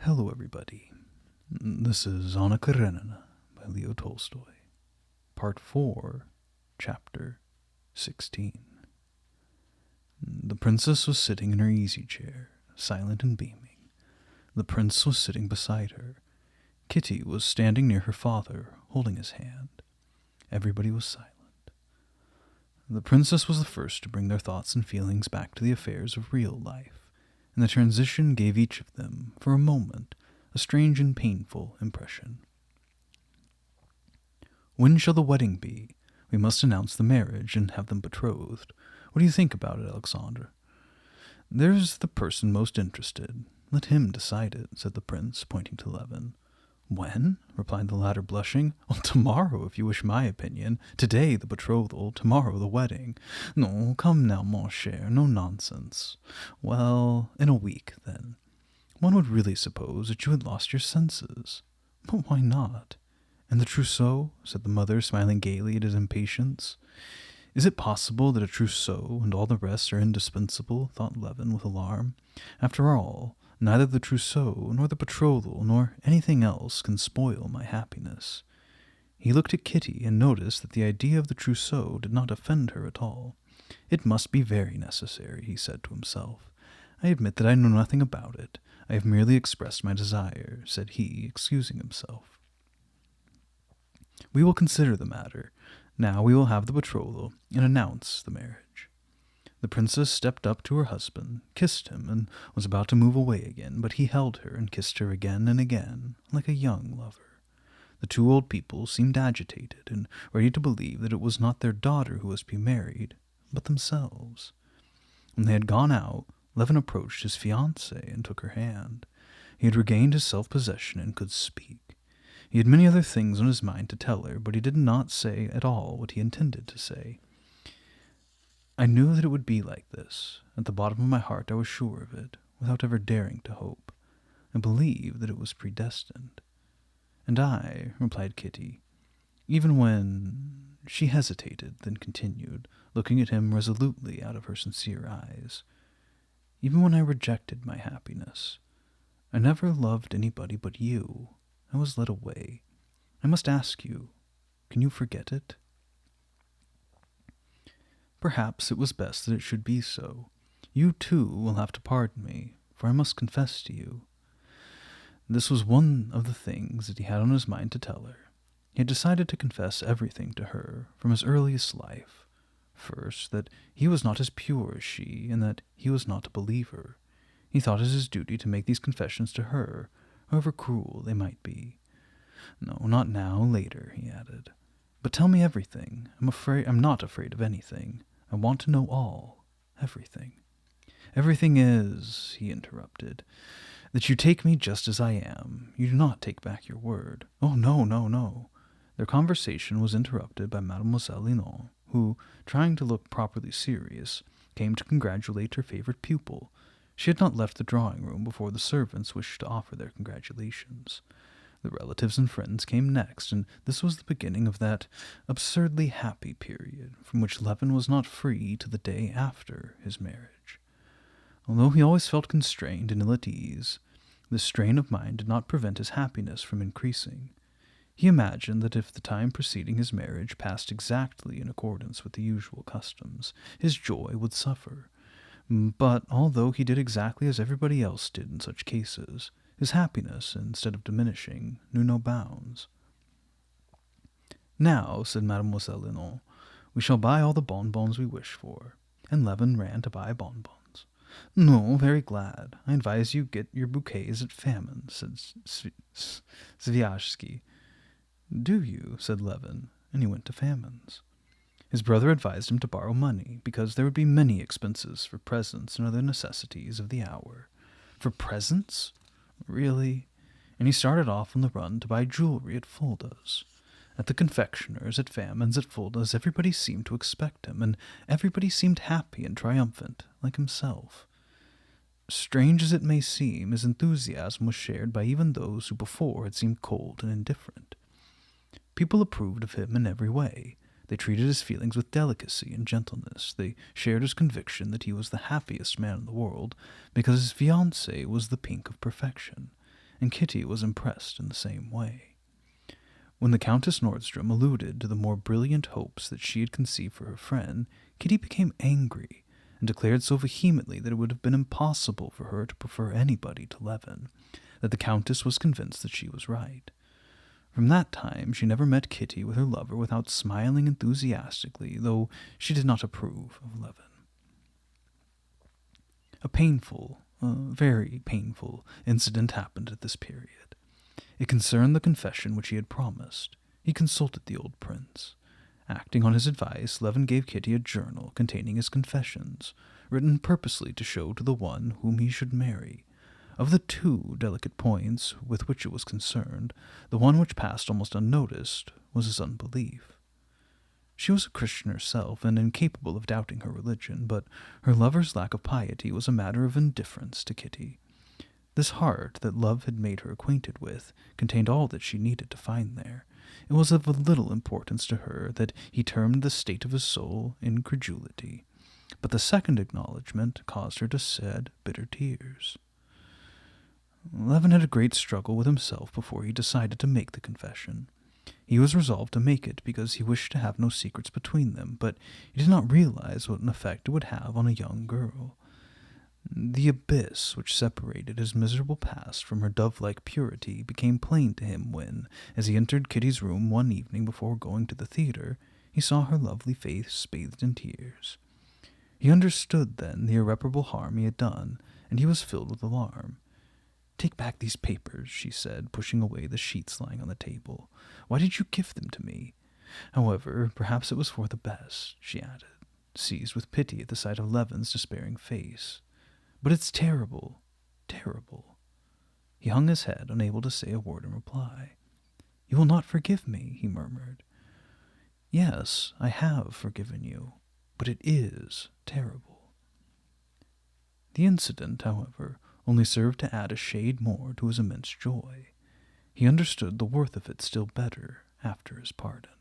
Hello, everybody. This is Anna Karenina by Leo Tolstoy, Part 4, Chapter 16. The princess was sitting in her easy chair, silent and beaming. The prince was sitting beside her. Kitty was standing near her father, holding his hand. Everybody was silent. The princess was the first to bring their thoughts and feelings back to the affairs of real life, and the transition gave each of them, for a moment, a strange and painful impression. When shall the wedding be? We must announce the marriage and have them betrothed. What do you think about it, Alexandre? There's the person most interested. Let him decide it, said the prince, pointing to Levin. When? Replied the latter, blushing. Oh, tomorrow, if you wish my opinion. Today the betrothal, tomorrow the wedding. No, come now, mon cher, no nonsense. Well, in a week, then. One would really suppose that you had lost your senses. But why not? And the trousseau? Said the mother, smiling gaily at his impatience. Is it possible that a trousseau and all the rest are indispensable? Thought Levin with alarm. After all, neither the trousseau, nor the betrothal, nor anything else can spoil my happiness. He looked at Kitty and noticed that the idea of the trousseau did not offend her at all. It must be very necessary, he said to himself. I admit that I know nothing about it. I have merely expressed my desire, said he, excusing himself. We will consider the matter. Now we will have the betrothal and announce the marriage. The princess stepped up to her husband, kissed him, and was about to move away again, but he held her and kissed her again and again, like a young lover. The two old people seemed agitated and ready to believe that it was not their daughter who was to be married, but themselves. When they had gone out, Levin approached his fiancée and took her hand. He had regained his self-possession and could speak. He had many other things on his mind to tell her, but he did not say at all what he intended to say. I knew that it would be like this. At the bottom of my heart I was sure of it, without ever daring to hope. I believed that it was predestined. And I, replied Kitty, even when... She hesitated, then continued, looking at him resolutely out of her sincere eyes. Even when I rejected my happiness, I never loved anybody but you. I was led away. I must ask you, can you forget it? Perhaps it was best that it should be so. You, too, will have to pardon me, for I must confess to you. This was one of the things that he had on his mind to tell her. He had decided to confess everything to her from his earliest life. First, that he was not as pure as she, and that he was not a believer. He thought it his duty to make these confessions to her, however cruel they might be. No, not now, later, he added. But tell me everything. I'm not afraid of anything. I want to know all, everything. Everything is, he interrupted, that you take me just as I am. You do not take back your word. Oh, no, no, no. Their conversation was interrupted by Mademoiselle Linon, who, trying to look properly serious, came to congratulate her favorite pupil. She had not left the drawing-room before the servants wished to offer their congratulations. The relatives and friends came next, and this was the beginning of that absurdly happy period from which Levin was not free to the day after his marriage. Although he always felt constrained and ill at ease, this strain of mind did not prevent his happiness from increasing. He imagined that if the time preceding his marriage passed exactly in accordance with the usual customs, his joy would suffer. But although he did exactly as everybody else did in such cases, his happiness, instead of diminishing, knew no bounds. Now, said Mademoiselle Linon, we shall buy all the bonbons we wish for. And Levin ran to buy bonbons. No, very glad. I advise you get your bouquets at Famine, said Sviazhsky. Do you? Said Levin, and he went to Famine's. His brother advised him to borrow money, because there would be many expenses for presents and other necessities of the hour. For presents? Really? And he started off on the run to buy jewelry at Fulda's. At the confectioner's, at Famine's, at Fulda's, everybody seemed to expect him, and everybody seemed happy and triumphant, like himself. Strange as it may seem, his enthusiasm was shared by even those who before had seemed cold and indifferent. People approved of him in every way. They treated his feelings with delicacy and gentleness. They shared his conviction that he was the happiest man in the world, because his fiancée was the pink of perfection. and Kitty was impressed in the same way. When the Countess Nordstrom alluded to the more brilliant hopes that she had conceived for her friend, Kitty became angry and declared so vehemently that it would have been impossible for her to prefer anybody to Levin, that the Countess was convinced that she was right. From that time she never met Kitty with her lover without smiling enthusiastically, though she did not approve of Levin. A very painful incident happened at this period. It concerned the confession which he had promised. He consulted the old prince. Acting on his advice, Levin gave Kitty a journal containing his confessions, written purposely to show to the one whom he should marry. Of the two delicate points with which it was concerned, the one which passed almost unnoticed was his unbelief. She was a Christian herself, and incapable of doubting her religion, but her lover's lack of piety was a matter of indifference to Kitty. This heart that love had made her acquainted with contained all that she needed to find there. It was of little importance to her that he termed the state of his soul incredulity, but the second acknowledgment caused her to shed bitter tears. Levin had a great struggle with himself before he decided to make the confession. He was resolved to make it because he wished to have no secrets between them, but he did not realize what an effect it would have on a young girl. The abyss which separated his miserable past from her dove-like purity became plain to him when, as he entered Kitty's room one evening before going to the theater, he saw her lovely face bathed in tears. He understood then the irreparable harm he had done, and he was filled with alarm. "Take back these papers," she said, pushing away the sheets lying on the table. "Why did you give them to me? However, perhaps it was for the best," she added, seized with pity at the sight of Levin's despairing face. "But it's terrible, terrible." He hung his head, unable to say a word in reply. "You will not forgive me," he murmured. "Yes, I have forgiven you, but it is terrible." The incident, however, only served to add a shade more to his immense joy. He understood the worth of it still better after his pardon.